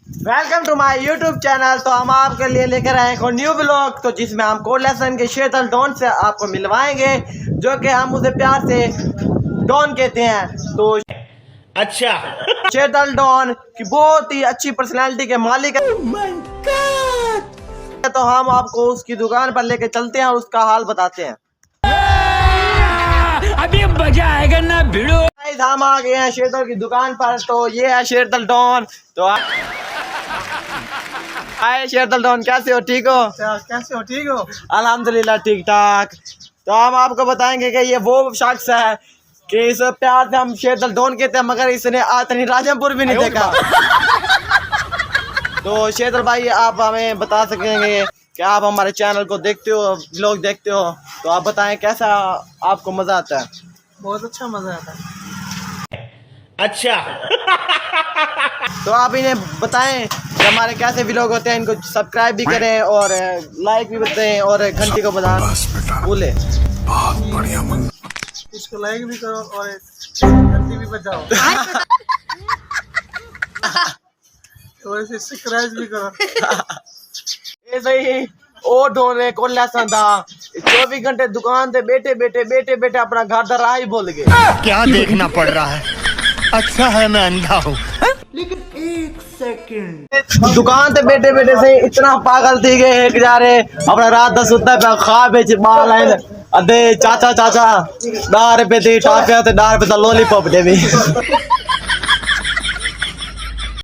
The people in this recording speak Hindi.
Welcome to my YouTube channel. तो हम आपके लिए लेकर आए हैं न्यू ब्लॉग, तो जिसमें हम कोड लेसन के शीतल डॉन से आपको मिलवाएंगे, जो कि हम उसे प्यार से डॉन कहते हैं। तो अच्छा शीतल डॉन की बहुत ही अच्छी पर्सनालिटी के मालिक है। तो हम आपको उसकी दुकान पर लेके चलते हैं और उसका हाल बताते हैं। अभी मजा आएगा ना भिड़ो। गाइस, हम आ गए हैं शीतल की दुकान पर। तो ये है शीतल डॉन। तो हाय शीतल डॉन, कैसे हो? ठीक हो? कैसे हो? ठीक हो? अल्हम्दुलिल्लाह ठीक ठाक। तो हम आपको बताएंगे कि ये वो शख्स है कि इस प्यार से हम शीतल डॉन कहते हैं, मगर इसने आज तक राजमपुर भी नहीं देखा। तो शीतल भाई, आप हमें बता सकेंगे कि आप हमारे चैनल को देखते हो, व्लॉग देखते हो, तो आप बताएं कैसा आपको मजा आता है? बहुत अच्छा मजा आता है। अच्छा तो आप इन्हें बताएं कि हमारे कैसे व्लॉग होते हैं, इनको सब्सक्राइब भी करें और लाइक भी बताएं और घंटी को बजाना भूले। इसको लाइक भी करो और घंटी भी बजाओ और इसे सब्सक्राइब भी करो। ऐसे ही और ढोने को लेसन था, 24 घंटे दुकान से बैठे बैठे अपना घर दरा ही भूल गए। क्या देखना पड़ रहा है? अच्छा है मैं अंधा हूँ। दुकान से बैठे से इतना पागल थी गए एक जा रहे अपना रात 10 सुता पे खा बेच बाल आए अदे चाचा 10 रुपए दी टापिया ते 10 रुपए लॉलीपॉप दे भी।